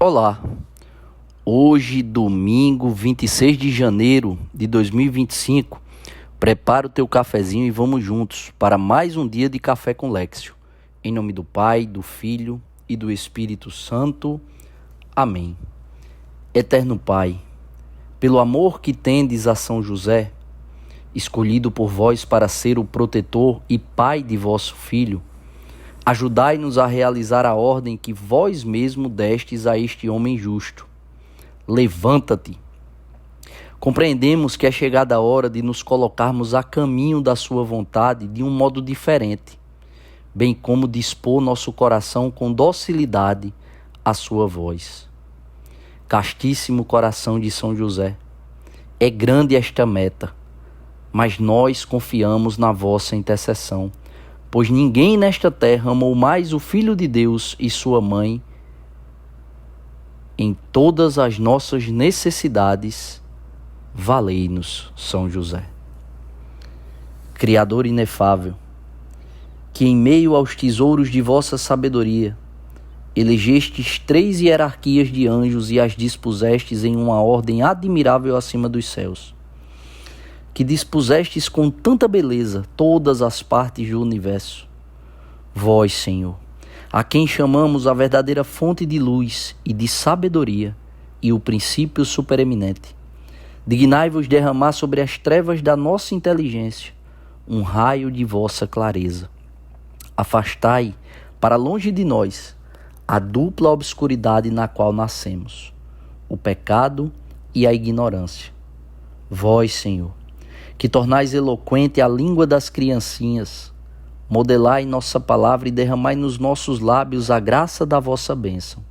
Olá, hoje, domingo, 26 de janeiro de 2025, prepara o teu cafezinho e vamos juntos para mais um dia de Café com Lexio. Em nome do Pai, do Filho e do Espírito Santo. Amém. Eterno Pai, pelo amor que tendes a São José, escolhido por vós para ser o protetor e pai de vosso Filho, ajudai-nos a realizar a ordem que vós mesmo destes a este homem justo. Levanta-te. Compreendemos que é chegada a hora de nos colocarmos a caminho da sua vontade de um modo diferente, bem como dispor nosso coração com docilidade à sua voz. Castíssimo coração de São José, é grande esta meta, mas nós confiamos na vossa intercessão, pois ninguém nesta terra amou mais o Filho de Deus e sua mãe. Em todas as nossas necessidades, valei-nos, São José. Criador inefável, que em meio aos tesouros de vossa sabedoria, elegestes 3 hierarquias de anjos e as dispusestes em uma ordem admirável acima dos céus, que dispusestes com tanta beleza todas as partes do universo. Vós, Senhor, a quem chamamos a verdadeira fonte de luz e de sabedoria e o princípio supereminente, dignai-vos derramar sobre as trevas da nossa inteligência um raio de vossa clareza. Afastai para longe de nós a dupla obscuridade na qual nascemos, o pecado e a ignorância. Vós, Senhor, que tornais eloquente a língua das criancinhas, modelai nossa palavra e derramai nos nossos lábios a graça da vossa bênção.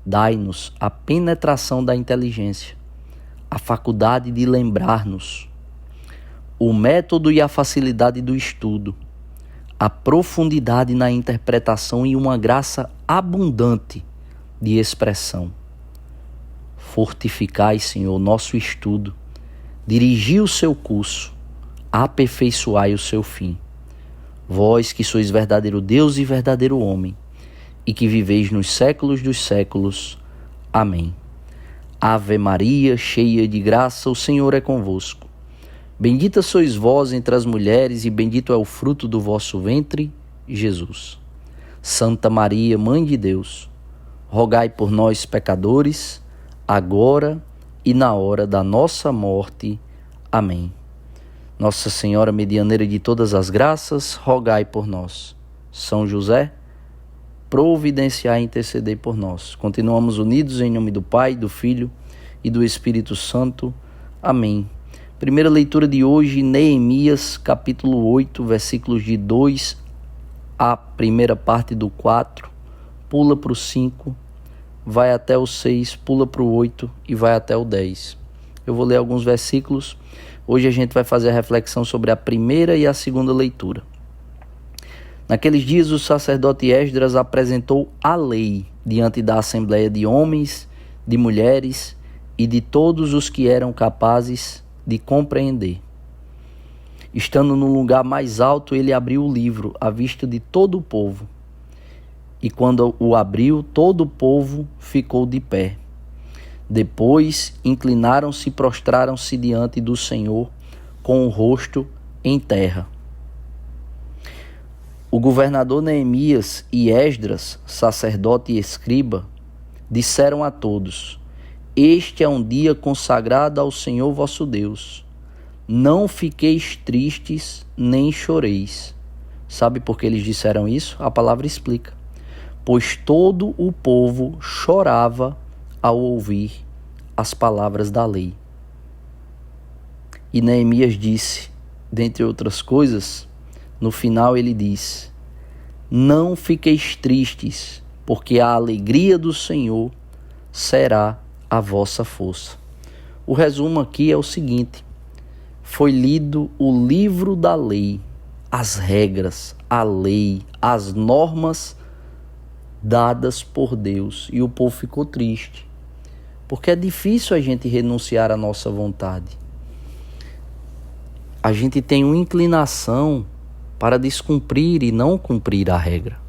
Dai-nos a penetração da inteligência, a faculdade de lembrar-nos, o método e a facilidade do estudo, a profundidade na interpretação e uma graça abundante de expressão. Fortificai, Senhor, nosso estudo, dirigi o seu curso, aperfeiçoai o seu fim. Vós que sois verdadeiro Deus e verdadeiro homem, e que viveis nos séculos dos séculos. Amém. Ave Maria, cheia de graça, o Senhor é convosco. Bendita sois vós entre as mulheres, e bendito é o fruto do vosso ventre, Jesus. Santa Maria, Mãe de Deus, rogai por nós, pecadores, agora e na hora da nossa morte. Amém. Nossa Senhora, medianeira de todas as graças, rogai por nós. São José, providenciai e intercedei por nós. Continuamos unidos em nome do Pai, do Filho e do Espírito Santo. Amém. Primeira leitura de hoje, Neemias, capítulo 8, versículos de 2 à primeira parte do 4, pula para o 5, vai até o 6, pula para o 8 e vai até o 10. Eu vou ler alguns versículos. Hoje a gente vai fazer a reflexão sobre a primeira e a segunda leitura. Naqueles dias o sacerdote Esdras apresentou a lei diante da assembleia de homens, de mulheres e de todos os que eram capazes de compreender. Estando no lugar mais alto, ele abriu o livro à vista de todo o povo. E quando o abriu, todo o povo ficou de pé. Depois inclinaram-se e prostraram-se diante do Senhor com o rosto em terra. O governador Neemias e Esdras, sacerdote e escriba, disseram a todos: Este é um dia consagrado ao Senhor vosso Deus. Não fiqueis tristes, nem choreis. Sabe por que eles disseram isso? A palavra explica. Pois todo o povo chorava ao ouvir as palavras da lei. E Neemias disse, dentre outras coisas, no final ele diz: Não fiqueis tristes, porque a alegria do Senhor será a vossa força. O resumo aqui é o seguinte: foi lido o livro da lei, as regras, a lei, as normas dadas por Deus, e o povo ficou triste, porque é difícil a gente renunciar à nossa vontade. A gente tem uma inclinação para descumprir e não cumprir a regra.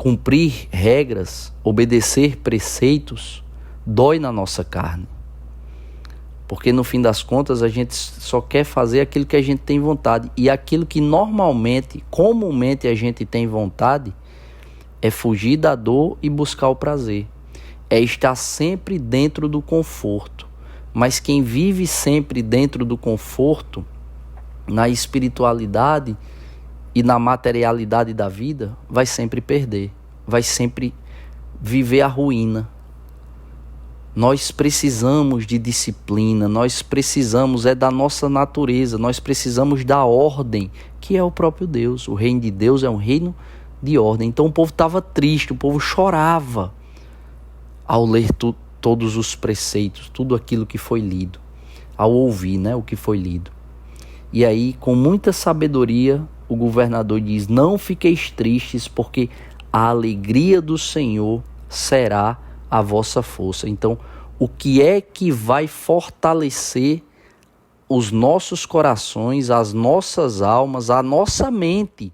cumprir regras, obedecer preceitos, dói na nossa carne. Porque no fim das contas a gente só quer fazer aquilo que a gente tem vontade. E aquilo que comumente a gente tem vontade, é fugir da dor e buscar o prazer. É estar sempre dentro do conforto. Mas quem vive sempre dentro do conforto, na espiritualidade e na materialidade da vida, vai sempre perder. Vai sempre viver a ruína. Nós precisamos de disciplina, nós precisamos da nossa natureza, nós precisamos da ordem, que é o próprio Deus. O reino de Deus é um reino de ordem. Então o povo estava triste, o povo chorava ao ler todos os preceitos, tudo aquilo que foi lido, ao ouvir, o que foi lido. E aí, com muita sabedoria, o governador diz: não fiqueis tristes, porque a alegria do Senhor será a vossa força. Então, o que é que vai fortalecer os nossos corações, as nossas almas, a nossa mente,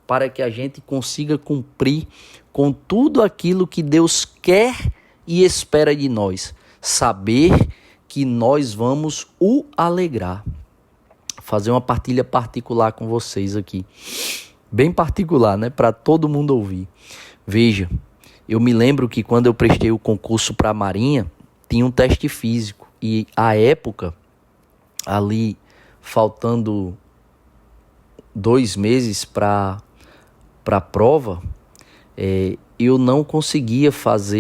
para que a gente consiga cumprir com tudo aquilo que Deus quer e espera de nós? Saber que nós vamos o alegrar. Fazer uma partilha particular com vocês aqui. Bem particular, para todo mundo ouvir. Veja, eu me lembro que quando eu prestei o concurso para a Marinha, tinha um teste físico. E à época, ali faltando 2 meses para a prova, eu não conseguia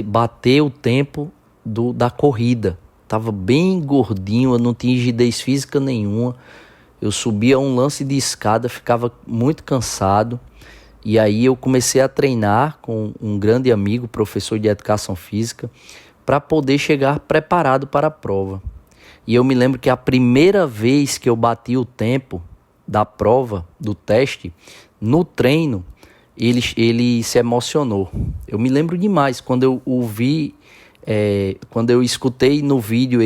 bater o tempo da corrida. Estava bem gordinho, eu não tinha rigidez física nenhuma. Eu subia um lance de escada, ficava muito cansado. E aí eu comecei a treinar com um grande amigo, professor de educação física, para poder chegar preparado para a prova. E eu me lembro que a primeira vez que eu bati o tempo da prova, do teste, no treino, ele se emocionou. Eu me lembro demais quando eu ouvi, quando eu escutei no vídeo,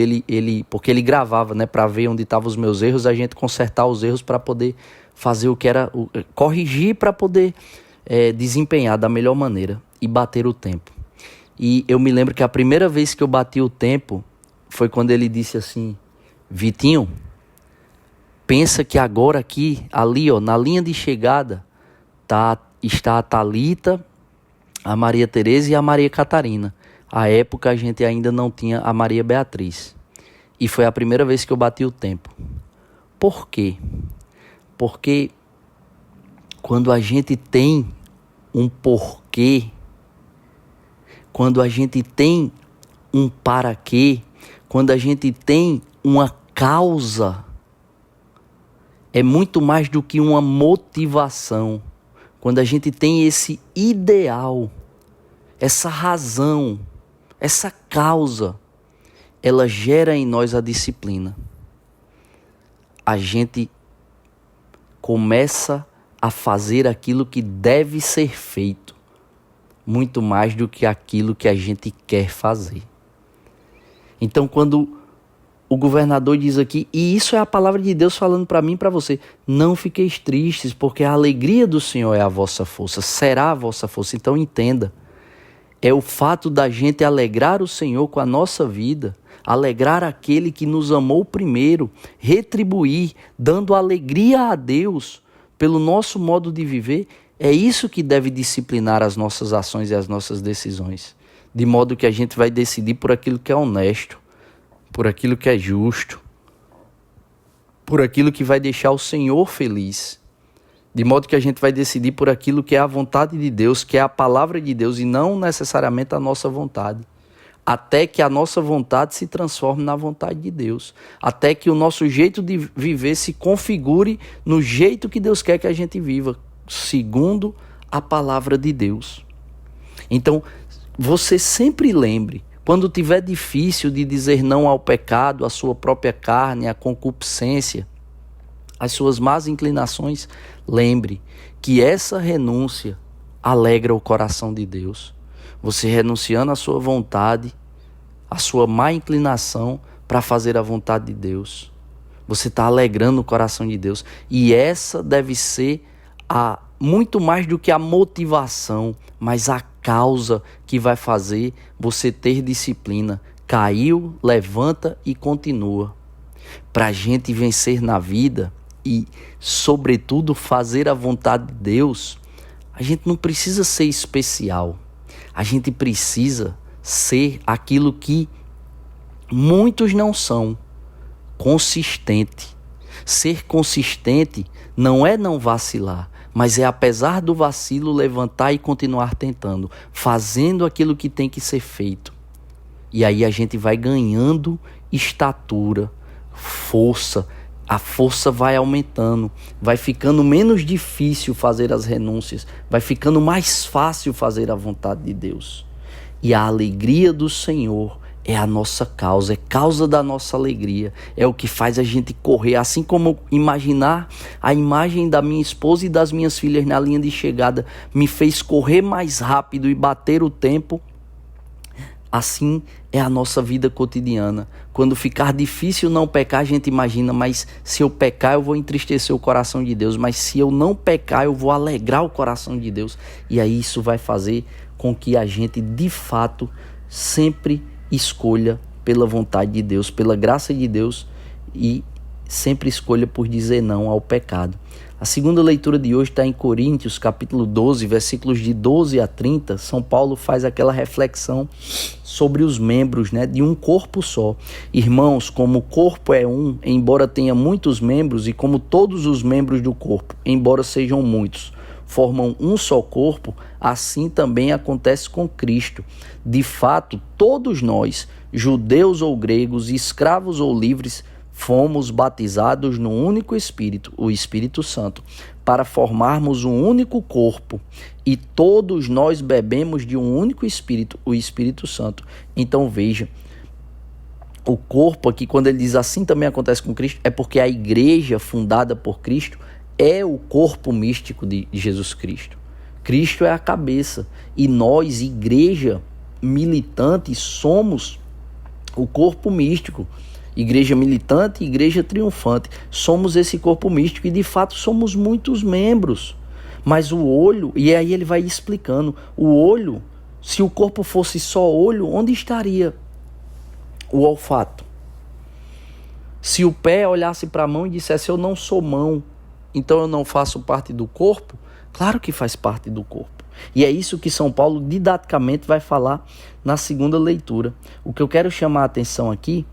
porque ele gravava, para ver onde estavam os meus erros, a gente consertar os erros para poder fazer o que era, corrigir para poder desempenhar da melhor maneira e bater o tempo. E eu me lembro que a primeira vez que eu bati o tempo foi quando ele disse assim: Vitinho, pensa que agora aqui, ali, na linha de chegada, está a Thalita, a Maria Tereza e a Maria Catarina. À época a gente ainda não tinha a Maria Beatriz. E foi a primeira vez que eu bati o tempo. Por quê? Porque quando a gente tem um porquê, quando a gente tem um para quê, quando a gente tem uma causa, é muito mais do que uma motivação. Quando a gente tem esse ideal, essa razão, essa causa, ela gera em nós a disciplina. A gente começa a fazer aquilo que deve ser feito, muito mais do que aquilo que a gente quer fazer. Então, quando o governador diz aqui, e isso é a palavra de Deus falando para mim e para você: não fiqueis tristes, porque a alegria do Senhor é a vossa força, será a vossa força. Então entenda, é o fato da gente alegrar o Senhor com a nossa vida, alegrar aquele que nos amou primeiro, retribuir, dando alegria a Deus pelo nosso modo de viver. É isso que deve disciplinar as nossas ações e as nossas decisões, de modo que a gente vai decidir por aquilo que é honesto, por aquilo que é justo, por aquilo que vai deixar o Senhor feliz, de modo que a gente vai decidir por aquilo que é a vontade de Deus, que é a palavra de Deus, e não necessariamente a nossa vontade, até que a nossa vontade se transforme na vontade de Deus, até que o nosso jeito de viver se configure no jeito que Deus quer que a gente viva, segundo a palavra de Deus. Então, você sempre lembre, quando tiver difícil de dizer não ao pecado, à sua própria carne, à concupiscência, às suas más inclinações, lembre que essa renúncia alegra o coração de Deus. Você renunciando à sua vontade, à sua má inclinação para fazer a vontade de Deus, você está alegrando o coração de Deus. E essa deve ser muito mais do que a motivação, mas a causa que vai fazer você ter disciplina. Caiu, levanta e continua. Para a gente vencer na vida e, sobretudo, fazer a vontade de Deus, a gente não precisa ser especial. A gente precisa ser aquilo que muitos não são: consistente. Ser consistente não é não vacilar, mas é, apesar do vacilo, levantar e continuar tentando, fazendo aquilo que tem que ser feito. E aí a gente vai ganhando estatura, força. A força vai aumentando, vai ficando menos difícil fazer as renúncias, vai ficando mais fácil fazer a vontade de Deus. E a alegria do Senhor é a nossa causa, é causa da nossa alegria, é o que faz a gente correr. Assim como imaginar a imagem da minha esposa e das minhas filhas na linha de chegada me fez correr mais rápido e bater o tempo, assim é a nossa vida cotidiana. Quando ficar difícil não pecar, a gente imagina, mas se eu pecar eu vou entristecer o coração de Deus, mas se eu não pecar eu vou alegrar o coração de Deus. E aí isso vai fazer com que a gente de fato sempre escolha pela vontade de Deus, pela graça de Deus, e sempre escolha por dizer não ao pecado. A segunda leitura de hoje está em Coríntios, capítulo 12, versículos de 12 a 30. São Paulo faz aquela reflexão sobre os membros, de um corpo só. Irmãos, como o corpo é um, embora tenha muitos membros, e como todos os membros do corpo, embora sejam muitos, formam um só corpo, assim também acontece com Cristo. De fato, todos nós, judeus ou gregos, escravos ou livres, fomos batizados no único Espírito, o Espírito Santo, para formarmos um único corpo, e todos nós bebemos de um único Espírito, o Espírito Santo. Então veja, o corpo aqui, quando ele diz assim também acontece com Cristo, é porque a igreja fundada por Cristo é o corpo místico de Jesus Cristo. Cristo é a cabeça, e nós, igreja militante, somos o corpo místico. Igreja militante, igreja triunfante. Somos esse corpo místico e de fato somos muitos membros. Mas o olho, e aí ele vai explicando, o olho, se o corpo fosse só olho, onde estaria o olfato? Se o pé olhasse para a mão e dissesse eu não sou mão, então eu não faço parte do corpo? Claro que faz parte do corpo. E é isso que São Paulo didaticamente vai falar na segunda leitura. O que eu quero chamar a atenção aqui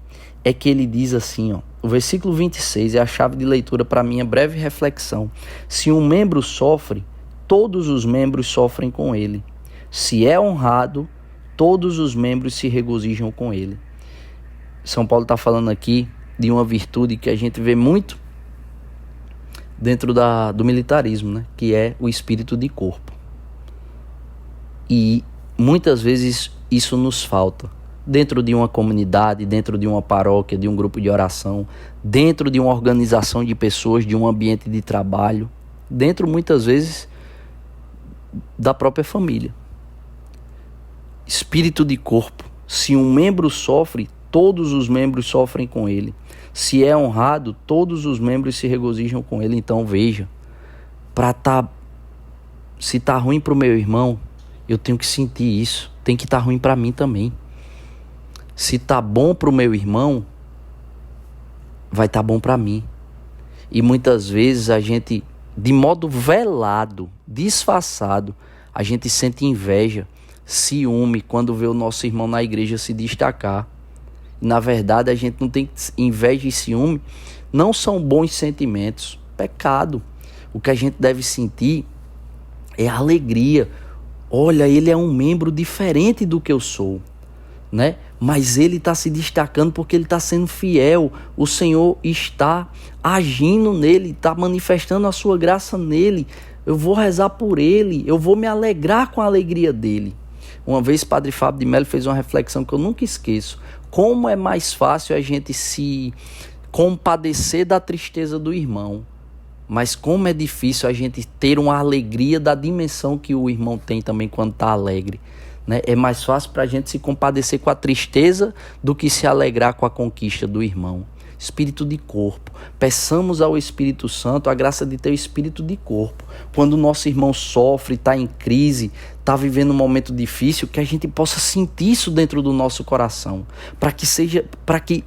é que ele diz assim, o versículo 26 é a chave de leitura para minha breve reflexão. Se um membro sofre, todos os membros sofrem com ele. Se é honrado, todos os membros se regozijam com ele. São Paulo está falando aqui de uma virtude que a gente vê muito dentro do militarismo, que é o espírito de corpo. E muitas vezes isso nos falta. Dentro de uma comunidade, dentro de uma paróquia, de um grupo de oração, dentro de uma organização de pessoas, de um ambiente de trabalho, dentro muitas vezes da própria família. Espírito de corpo. Se um membro sofre, todos os membros sofrem com ele. Se é honrado, todos os membros se regozijam com ele. Então veja, se está ruim para o meu irmão, eu tenho que sentir isso. Tem que estar ruim para mim também. Se está bom para o meu irmão, vai estar bom para mim. E muitas vezes a gente, de modo velado, disfarçado, a gente sente inveja, ciúme quando vê o nosso irmão na igreja se destacar. Na verdade, a gente não tem inveja e ciúme, não são bons sentimentos, pecado. O que a gente deve sentir é alegria. Olha, ele é um membro diferente do que eu sou, mas ele está se destacando porque ele está sendo fiel. O Senhor está agindo nele, está manifestando a sua graça nele. Eu vou rezar por ele, eu vou me alegrar com a alegria dele. Uma vez Padre Fábio de Mello fez uma reflexão que eu nunca esqueço. Como é mais fácil a gente se compadecer da tristeza do irmão, mas como é difícil a gente ter uma alegria da dimensão que o irmão tem também quando está alegre. É mais fácil para a gente se compadecer com a tristeza do que se alegrar com a conquista do irmão. espírito de corpo. Peçamos ao Espírito Santo a graça de ter o espírito de corpo. Quando o nosso irmão sofre, está em crise, está vivendo um momento difícil, que a gente possa sentir isso dentro do nosso coração, para que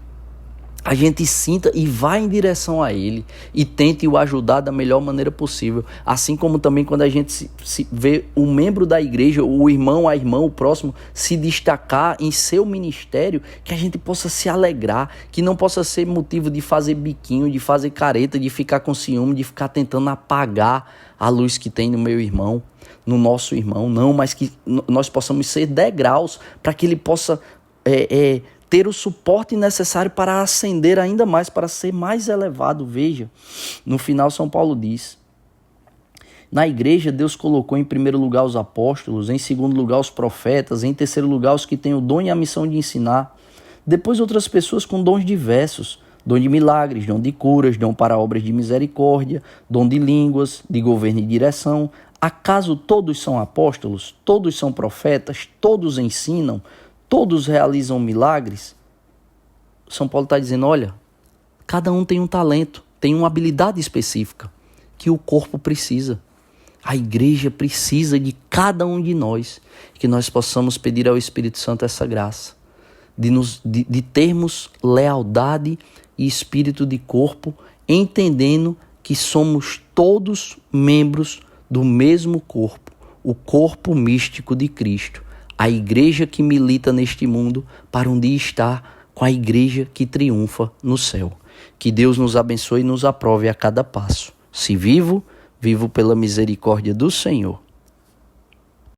a gente sinta e vá em direção a ele e tente o ajudar da melhor maneira possível. Assim como também quando a gente se vê um membro da igreja, o irmão, a irmã, o próximo, se destacar em seu ministério, que a gente possa se alegrar, que não possa ser motivo de fazer biquinho, de fazer careta, de ficar com ciúme, de ficar tentando apagar a luz que tem no meu irmão, no nosso irmão. Não, mas que nós possamos ser degraus para que ele possa ter o suporte necessário para ascender ainda mais, para ser mais elevado. Veja, no final São Paulo diz: na igreja Deus colocou em primeiro lugar os apóstolos, em segundo lugar os profetas, em terceiro lugar os que têm o dom e a missão de ensinar, depois outras pessoas com dons diversos, dom de milagres, dom de curas, dom para obras de misericórdia, dom de línguas, de governo e direção. Acaso todos são apóstolos? Todos são profetas? Todos ensinam? Todos realizam milagres? São Paulo está dizendo, olha, cada um tem um talento, tem uma habilidade específica que o corpo precisa. A igreja precisa de cada um de nós, que nós possamos pedir ao Espírito Santo essa graça, de termos lealdade e espírito de corpo, entendendo que somos todos membros do mesmo corpo, o corpo místico de Cristo. A igreja que milita neste mundo para um dia estar com a igreja que triunfa no céu. Que Deus nos abençoe e nos aprove a cada passo. Se vivo, vivo pela misericórdia do Senhor.